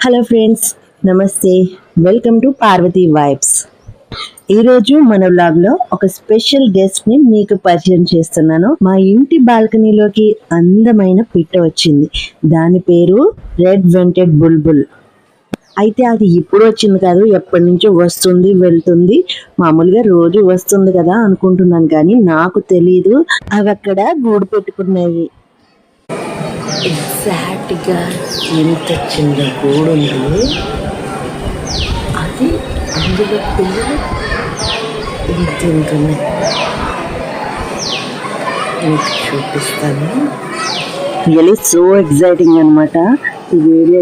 Hello friends, namaste. Welcome to Parvathi vibes. ఈరోజు మన వ్లాగ్లో ఒక స్పెషల్ గెస్ట్ని మీకు పరిచయం చేస్తున్నాను. మా ఇంటి బాల్కనీలోకి అందమైన పిట్ట వచ్చింది. దాని పేరు రెడ్ వెంటెడ్ బుల్బుల్. అయితే అది ఇప్పుడు వచ్చింది కాదు, ఎప్పటి నుంచో వస్తుంది వెళ్తుంది. మామూలుగా రోజు వస్తుంది కదా అనుకుంటున్నాను, కానీ నాకు తెలీదు అవి అక్కడ గూడు పెట్టుకున్నాయి. ఎగ్జాక్ట్గా ఎంత చిన్న గూడు ఉంది, అది అందులో పిల్లలు ఇది తింటున్నాయి. మీకు చూపిస్తాను. రియలీ సో ఎగ్జైటింగ్ అనమాట. ఈ వీడియో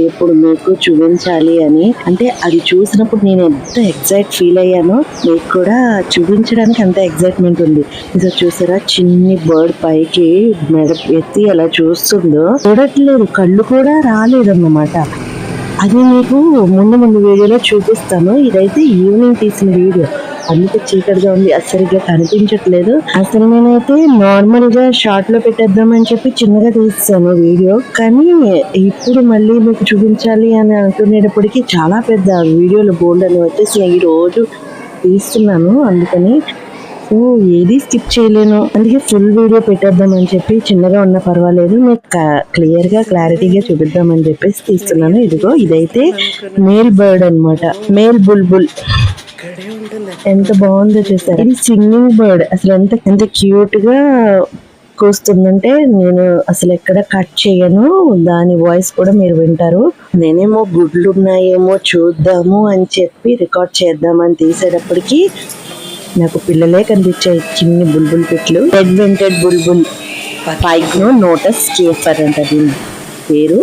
ఎప్పుడు మీకు చూపించాలి అని, అంటే అది చూసినప్పుడు నేను ఎంత ఎగ్జైట్ ఫీల్ అయ్యానో మీకు కూడా చూపించడానికి అంత ఎగ్జైట్మెంట్ ఉంది. ఇది చూసారా, చిన్ని బర్డ్ పైకి మెడ ఎత్తి అలా చూస్తుందో, చూడట్లేదు, కళ్ళు కూడా రాలేదన్నమాట. అది మీకు ముందు వీడియోలో చూపిస్తాను. ఇదైతే ఈవినింగ్ తీసిన వీడియో, అందుకే చీకటిగా ఉంది, సరిగ్గా కనిపించట్లేదు. అసలు నేనైతే నార్మల్ గా షార్ట్ లో పెట్టేద్దామని చెప్పి చిన్నగా తీసాను వీడియో, కానీ ఇప్పుడు మళ్ళీ మీకు చూపించాలి అని అనుకునేటప్పటికి చాలా పెద్ద వీడియోలు బోల్డ్ అని వచ్చేసి ఈ రోజు తీస్తున్నాను. అందుకని ఏది స్కిప్ చేయలేను, అందుకే ఫుల్ వీడియో పెట్టేద్దామని చెప్పి చిన్నగా ఉన్నా పర్వాలేదు మీకు క్లారిటీగా చూపిద్దామని చెప్పేసి తీస్తున్నాను. ఇదిగో ఇదైతే మేల్ బర్డ్ అన్నమాట, మేల్ బుల్బుల్. ఎంత బాగుందో చూసారు. ఇది సింగింగ్ బర్డ్. అసలు ఎంత క్యూట్ గా కూస్తుందంటే నేను అసలు ఎక్కడ కట్ చేయను, దాని వాయిస్ కూడా మీరు వింటారు. నేనేమో గుడ్లు ఉన్నాయేమో చూద్దాము అని చెప్పి రికార్డ్ చేద్దామని తీసేటప్పటికి నాకు పిల్లలే కనిపించాయి, చిన్ని బుల్బుల్ పిట్లు. రెడ్ వెంటెడ్ బుల్బుల్ పైగ్నో నోటస్ కేఫర్ అంట దీని పేరు.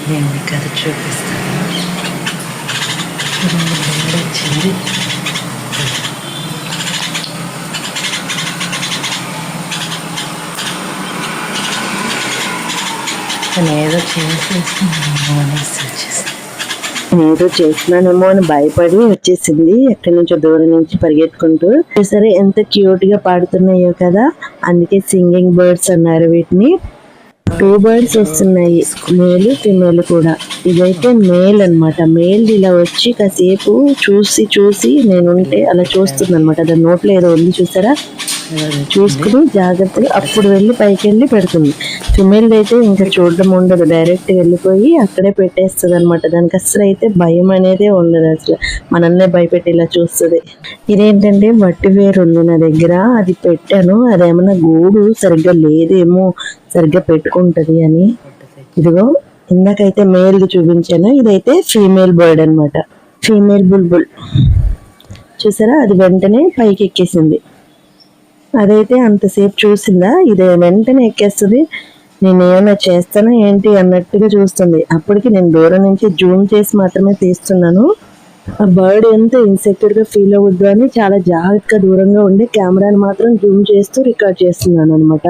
నేను మీకు అది చూపిస్తాను. వచ్చింది ఏదో చేస్తున్నానేమో అని భయపడి వచ్చేసింది, ఎక్కడి నుంచో దూరం నుంచి పరిగెత్తుకుంటూ. సరే ఎంత క్యూట్ గా పాడుతున్నాయో కదా, అందుకే సింగింగ్ బర్డ్స్ అన్నారు వీటిని. 2 బర్డ్స్ వస్తున్నాయి, మేల్ ఫిమేల్ కూడా. ఇదైతే మేల్ అనమాట. మేల్ ఇలా వచ్చి కాసేపు చూసి నేనుంటే అలా చూస్తుంది అనమాట. దాని నోట్లో ఏదో ఉంది చూసారా, చూసుకుని జాగ్రత్తగా అప్పుడు వెళ్ళి పైకి వెళ్ళి పెడుతుంది. ఫిమేల్ అయితే ఇంకా చూడడం ఉండదు, డైరెక్ట్ వెళ్ళిపోయి అక్కడే పెట్టేస్తుంది అనమాట. దానికి అసలు అయితే భయం అనేదే ఉండదు, అసలు మనల్నే భయపెట్టి ఇలా చూస్తుంది. ఇదేంటంటే వట్టి వేరు ఉంది నా దగ్గర, అది పెట్టాను. అదేమన్నా గూడు సరిగ్గా లేదేమో, సరిగ్గా పెట్టుకుంటది అని. ఇదిగో ఇందాకైతే మేల్ చూపించాను, ఇదైతే ఫీమేల్ బర్డ్ అనమాట, ఫీమేల్ బుల్బుల్. చూసారా, అది వెంటనే పైకి ఎక్కేసింది. అదైతే అంతసేపు చూసిందా, ఇదే వెంటనే ఎక్కేస్తుంది. నేను ఏమైనా చేస్తానా ఏంటి అన్నట్టుగా చూస్తుంది. అప్పటికి నేను దూరం నుంచి జూమ్ చేసి మాత్రమే తీస్తున్నాను. ఆ బర్డ్ ఎంత ఇన్సెక్యూర్ గా ఫీల్ అవ్వద్దు అని చాలా జాగ్రత్తగా దూరంగా ఉండి కెమెరాని మాత్రం జూమ్ చేస్తూ రికార్డ్ చేస్తున్నాను అనమాట.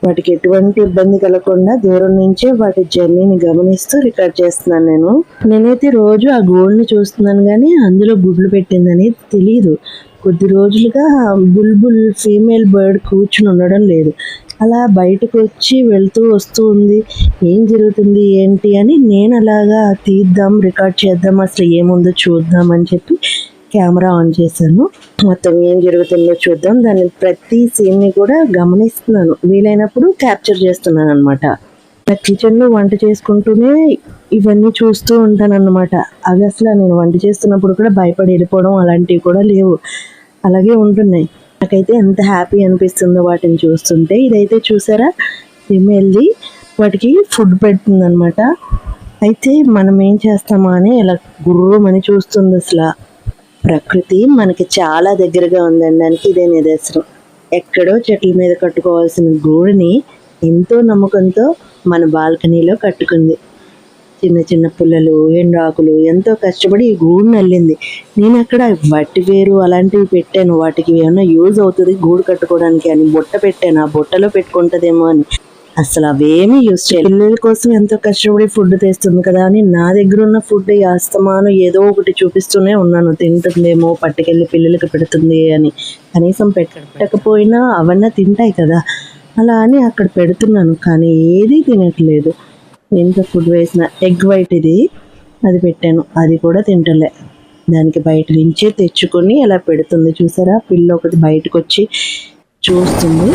వాటికి ఎటువంటి ఇబ్బంది కలగకుండా దూరం నుంచే వాటి జర్నీని గమనిస్తూ రికార్డ్ చేస్తున్నాను. నేనైతే రోజు ఆ గూడుని చూస్తున్నాను, కానీ అందులో గుడ్లు పెట్టిందని తెలియదు. కొద్ది రోజులుగా బుల్బుల్ ఫీమేల్ బర్డ్ కూర్చుని ఉండడం లేదు, అలా బయటకు వచ్చి వెళ్తూ వస్తూ ఉంది. ఏం జరుగుతుంది ఏంటి అని నేను అలాగా తీద్దాం, రికార్డ్ చేద్దాం, అసలు ఏముందో చూద్దాం అని చెప్పి కెమెరా ఆన్ చేశాను. మొత్తం ఏం జరుగుతుందో చూద్దాం, దాని ప్రతి సీన్ని కూడా గమనిస్తున్నాను, వీలైనప్పుడు క్యాప్చర్ చేస్తున్నాను అనమాట. నా కిచెన్లో వంట చేసుకుంటూనే ఇవన్నీ చూస్తూ ఉంటాను అన్నమాట. అవి అసలు నేను వంట చేస్తున్నప్పుడు కూడా భయపడి వెళ్ళిపోవడం అలాంటివి కూడా లేవు, అలాగే ఉంటున్నాయి. నాకైతే ఎంత హ్యాపీ అనిపిస్తుందో వాటిని చూస్తుంటే. ఇదైతే చూసారా, ఫిమేల్ది, వాటికి ఫుడ్ పెడుతుంది అనమాట. అయితే మనం ఏం చేస్తామా అని ఇలా గుర్రమని చూస్తుంది. అసలు ప్రకృతి మనకి చాలా దగ్గరగా ఉందనడానికి ఇదే నిదర్శనం. ఎక్కడో చెట్ల మీద కట్టుకోవాల్సిన గూడుని ఎంతో నమ్మకంతో మన బాల్కనీలో కట్టుకుంది. చిన్న చిన్న పుల్లలు, ఎండాకులు ఎంతో కష్టపడి ఈ గూడుని అల్లింది. నేను అక్కడ వట్టి వేరు అలాంటివి పెట్టాను, వాటికి ఏమైనా యూజ్ అవుతుంది గూడు కట్టుకోవడానికి అని బుట్ట పెట్టాను, ఆ బుట్టలో పెట్టుకుంటుందేమో అని. అసలు అవేమీ యూజ్ చేయాలి. పిల్లల కోసం ఎంతో కష్టపడి ఫుడ్ తెస్తుంది కదా అని నా దగ్గర ఉన్న ఫుడ్ అస్తమానం ఏదో ఒకటి చూపిస్తూనే ఉన్నాను. తింటుందేమో, పట్టుకెళ్ళి పిల్లలకి పెడుతుంది అని. కనీసం పెట్టకపోయినా అవన్నీ తింటాయి కదా, అలా అని అక్కడ పెడుతున్నాను, కానీ ఏదీ తినట్లేదు. ఎంత ఫుడ్ వేసిన ఎగ్ వైట్ ఇది, అది పెట్టాను, అది కూడా తింటలే. దానికి బయట నుంచే తెచ్చుకొని అలా పెడుతుంది. చూసారా, పిల్ల ఒకటి బయటకు వచ్చి చూస్తుంది.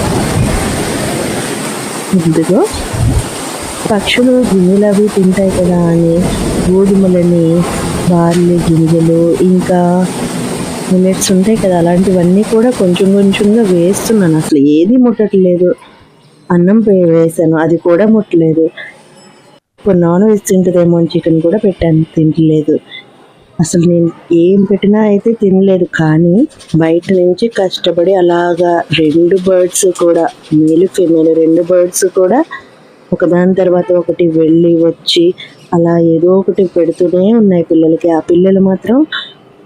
ఇదిగో పక్షులు గింజలు అవి తింటాయి కదా అని గోధుమలని, బార్లీ గింజలు, ఇంకా మిల్లెట్స్ ఉంటాయి కదా, అలాంటివన్నీ కూడా కొంచెం కొంచెంగా వేస్తున్నాను. అసలు ఏది ముట్టట్లేదు. అన్నం వేసాను, అది కూడా ముట్టలేదు. ఇప్పుడు నాన్ వెజ్ తింటుందేమో అని చికెన్ కూడా పెట్టాను, తింటలేదు. అసలు నేను ఏం పెట్టినా అయితే తినలేదు. కానీ బయట నుంచి కష్టపడి అలాగా 2 బర్డ్స్ కూడా, మేలు ఫీమేల్ 2 బర్డ్స్ కూడా ఒకదాని తర్వాత ఒకటి వెళ్ళి వచ్చి అలా ఏదో ఒకటి పెడుతూనే ఉన్నాయి పిల్లలకి. ఆ పిల్లలు మాత్రం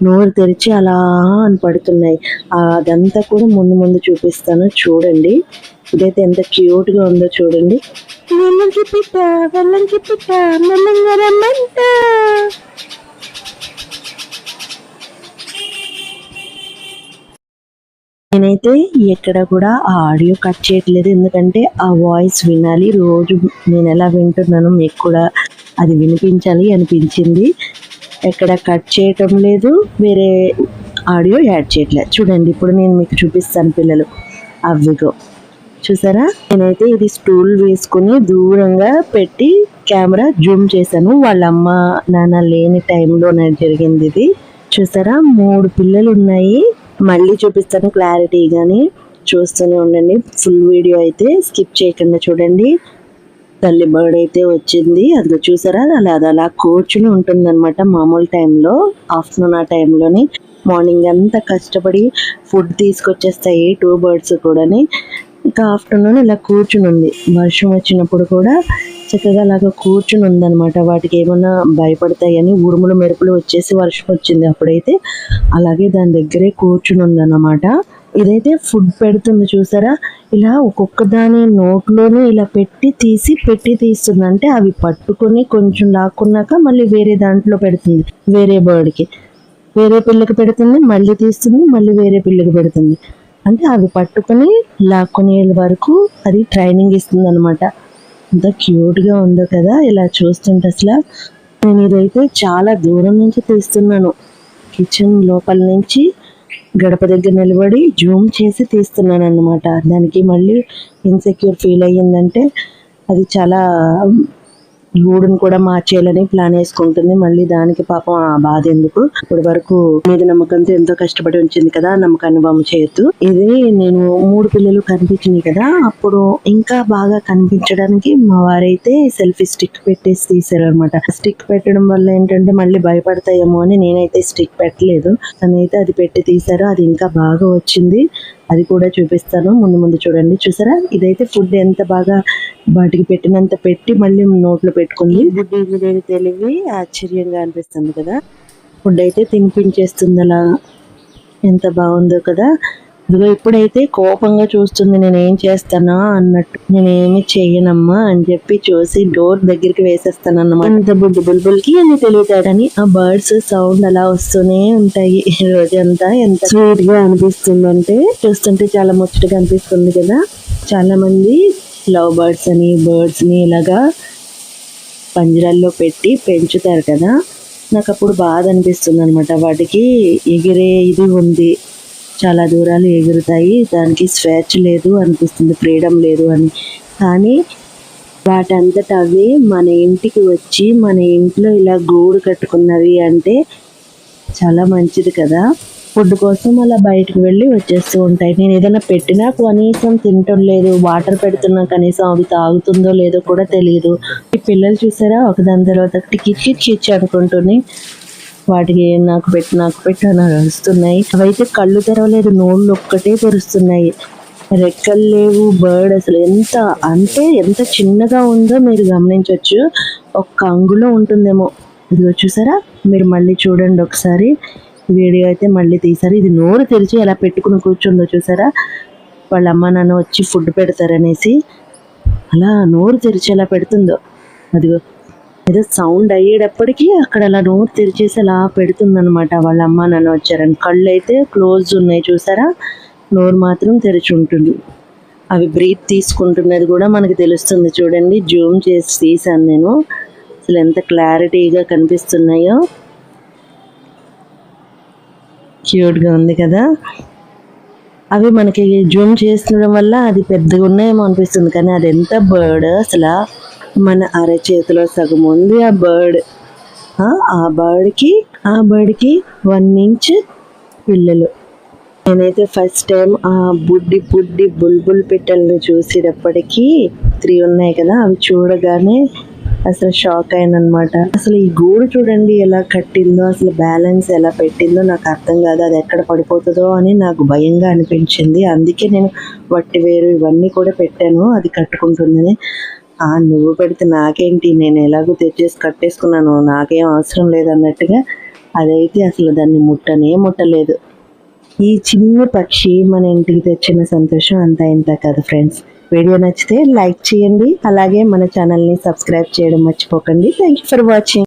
నోరు తెరిచి అలా అని పడుతున్నాయి. అదంతా కూడా ముందు ముందు చూపిస్తాను, చూడండి. ఇదైతే ఎంత క్యూట్గా ఉందో చూడండి. వెళ్ళంకి పిట్ట, వెళ్ళంకి పిట్ట, మెల్లంగా రమ్మంట. నేనైతే ఎక్కడ కూడా ఆ ఆడియో కట్ చేయట్లేదు, ఎందుకంటే ఆ వాయిస్ వినాలి. రోజు నేను ఎలా వింటున్నానో మీకు కూడా అది వినిపించాలి అనిపించింది. ఎక్కడ కట్ చేయటం లేదు, వేరే ఆడియో యాడ్ చేయట్లేదు. చూడండి, ఇప్పుడు నేను మీకు చూపిస్తాను పిల్లలు. అవిగో చూసారా, నేనైతే ఇది స్టూల్ వేసుకుని దూరంగా పెట్టి కెమెరా జూమ్ చేశాను. వాళ్ళ అమ్మ నాన్న లేని టైంలో జరిగింది ఇది. చూసారా, 3 పిల్లలు ఉన్నాయి. మళ్ళీ చూపిస్తాను క్లారిటీగాని, చూస్తూనే ఉండండి. ఫుల్ వీడియో అయితే స్కిప్ చేయకుండా చూడండి. తల్లి బర్డ్ అయితే వచ్చింది, అందులో చూసారా, అలా కూర్చుని ఉంటుందన్నమాట. మామూలు టైంలో, ఆఫ్టర్నూన్ ఆ టైంలోని మార్నింగ్ అంతా కష్టపడి ఫుడ్ తీసుకొచ్చేస్తాయి 2 బర్డ్స్ కూడాని. ఇంకా ఆఫ్టర్నూన్ ఇలా కూర్చుని ఉంది. వర్షం వచ్చినప్పుడు కూడా చక్కగా అలాగా కూర్చుని ఉందన్నమాట. వాటికి ఏమన్నా భయపడతాయని ఉరుములు మెరుపులు వచ్చేసి వర్షం వచ్చింది. అప్పుడైతే అలాగే దాని దగ్గరే కూర్చుని ఉందన్నమాట. ఇదైతే ఫుడ్ పెడుతుంది చూసారా, ఇలా ఒక్కొక్క దాని నోట్లోనే ఇలా పెట్టి తీస్తుంది. అంటే అవి పట్టుకొని కొంచెం లాక్కున్నాక మళ్ళీ వేరే దాంట్లో పెడుతుంది. వేరే బర్డ్కి, వేరే పిల్లకి పెడుతుంది, మళ్ళీ తీస్తుంది, మళ్ళీ వేరే పిల్లకి పెడుతుంది. అంటే అవి పట్టుకొని లాక్కునే వరకు అది ట్రైనింగ్ ఇస్తుంది అనమాట. ఎంత క్యూట్గా ఉందో కదా ఇలా చూస్తుంటే. అసలు నేను ఇదైతే చాలా దూరం నుంచి తీస్తున్నాను. కిచెన్ లోపల నుంచి గడప దగ్గర నిలబడి జూమ్ చేసి తీస్తున్నాను అన్నమాట. దానికి మళ్ళీ ఇన్సెక్యూర్ ఫీల్ అయ్యిందంటే అది చాలా గూడును కూడా మార్చేయాలని ప్లాన్ వేసుకుంటుంది. మళ్ళీ దానికి పాపం ఆ బాధ ఎందుకు, ఇప్పటి వరకు మీద నమ్మకంతో ఎంతో కష్టపడి ఉంచింది కదా, నమ్మకాన్ని బొమ్మ చేయొద్దు. ఇది నేను 3 పిల్లలు కనిపించినాయి కదా, అప్పుడు ఇంకా బాగా కనిపించడానికి మా వారైతే సెల్ఫీ స్టిక్ పెట్టేసి తీసారు అనమాట. స్టిక్ పెట్టడం వల్ల ఏంటంటే మళ్ళీ భయపడతాయేమో అని నేనైతే స్టిక్ పెట్టలేదు. తనైతే అది పెట్టి తీసారు, అది ఇంకా బాగా వచ్చింది. అది కూడా చూపిస్తాను, ముందు చూడండి. చూసారా, ఇదైతే ఫుడ్ ఎంత బాగా వాటికి పెట్టినంత పెట్టి మళ్ళీ నోట్లో పెట్టుకుంది. బుడ్డి తెలివి ఆశ్చర్యంగా అనిపిస్తుంది కదా. ఫుడ్ అయితే తినిపించేస్తుంది అలా, ఎంత బాగుందో కదా. ఇదిగో ఇప్పుడైతే కోపంగా చూస్తుంది, నేనేం చేస్తానా అన్నట్టు. నేనేమి చెయ్యనమ్మా అని చెప్పి చూసి డోర్ దగ్గరికి వేసేస్తాను అన్నమాట. ఇంత బుల్బుల్కి అని తెలియటాడని ఆ బర్డ్స్ సౌండ్ అలా వస్తూనే ఉంటాయి రోజంతా. ఎంత స్వీట్ గా అనిపిస్తుందంటే చూస్తుంటే చాలా ముచ్చటగా అనిపిస్తుంది కదా. చాలా మంది లవ్ బర్డ్స్ అని బర్డ్స్ ని ఇలాగా పంజరాల్లో పెట్టి పెంచుతారు కదా. నాకు అప్పుడు బాధ అనిపిస్తుంది అనమాట. వాటికి ఎగిరే ఇది ఉంది, చాలా దూరాలు ఎగురుతాయి, దానికి స్వేచ్ఛ లేదు అనిపిస్తుంది, ఫ్రీడమ్ లేదు అని. కానీ వాటంతట అవి మన ఇంటికి వచ్చి మన ఇంట్లో ఇలా గూడు కట్టుకున్నవి అంటే చాలా మంచిది కదా. ఫుడ్ కోసం అలా బయటకు వెళ్ళి వచ్చేస్తూ ఉంటాయి. నేను ఏదైనా పెట్టినా కనీసం తింటం లేదు, వాటర్ పెడుతున్నా కనీసం అవి తాగుతుందో లేదో కూడా తెలియదు. ఈ పిల్లలు చూసారా, ఒకదాని తర్వాత ఒకటి కిచ్చి అనుకుంటుంది. వాటికి నాకు పెట్టు అని అరుస్తున్నాయి. అవైతే కళ్ళు తెరవలేదు, నోళ్ళు ఒక్కటే తెరుస్తున్నాయి, రెక్కలు లేవు. బర్డ్ అసలు ఎంత చిన్నగా ఉందో మీరు గమనించవచ్చు. ఒక్క అంగులో ఉంటుందేమో. ఇదిగో చూసారా, మీరు మళ్ళీ చూడండి ఒకసారి. వీడియో అయితే మళ్ళీ తీసారు. ఇది నోరు తెరిచి ఎలా పెట్టుకుని కూర్చుందో చూసారా, వాళ్ళ అమ్మ నాన్న వచ్చి ఫుడ్ పెడతారనేసి అలా నోరు తెరిచి ఎలా పెడుతుందో. అదిగో ఏదో సౌండ్ అయ్యేటప్పటికీ అక్కడ అలా నోరు తెరిచేసి అలా పెడుతుందనమాట. వాళ్ళ అమ్మ నాన్న వచ్చారని. కళ్ళు అయితే క్లోజ్ ఉన్నాయి చూసారా, నోరు మాత్రం తెరిచి ఉంటుంది. అవి బ్రీత్ తీసుకుంటున్నది కూడా మనకి తెలుస్తుంది. చూడండి, జూమ్ చేసి తీసాను నేను. అసలు ఎంత క్లారిటీగా కనిపిస్తున్నాయో. క్యూట్గా ఉంది కదా. అవి మనకి జూమ్ చేస్తుండడం వల్ల అది పెద్దగా ఉన్నాయేమో అనిపిస్తుంది, కానీ అది ఎంత బర్డ్, అసలు మన అరచేతిలో సగం ఉంది ఆ బర్డ్. ఆ బర్డ్కి 1 ఇంచ్ పిల్లలు. నేనైతే ఫస్ట్ టైం ఆ బుడ్డి బుల్బుల్ పిట్టలను చూసేటప్పటికీ 3 ఉన్నాయి కదా, అవి చూడగానే అసలు షాక్ అయ్యానమాట. అసలు ఈ గూడు చూడండి ఎలా కట్టిందో, అసలు బ్యాలెన్స్ ఎలా పెట్టిందో నాకు అర్థం కాదు. అది ఎక్కడ పడిపోతుందో అని నాకు భయంగా అనిపించింది. అందుకే నేను వట్టి వేరు ఇవన్నీ కూడా పెట్టాను అది కట్టుకుంటుందని. నువ్వు పెడితే నాకేంటి, నేను ఎలాగో తెచ్చేసి కట్టేసుకున్నాను, నాకేం అవసరం లేదన్నట్టుగా అదైతే అసలు దాన్ని ముట్టలేదు. ఈ చిన్న పక్షి మన ఇంటికి తెచ్చిన సంతోషం అంతా ఇంత కాదు ఫ్రెండ్స్. వీడియో నచ్చితే లైక్ చేయండి, అలాగే మన ఛానల్ని సబ్స్క్రైబ్ చేయడం మర్చిపోకండి. Thank you for watching.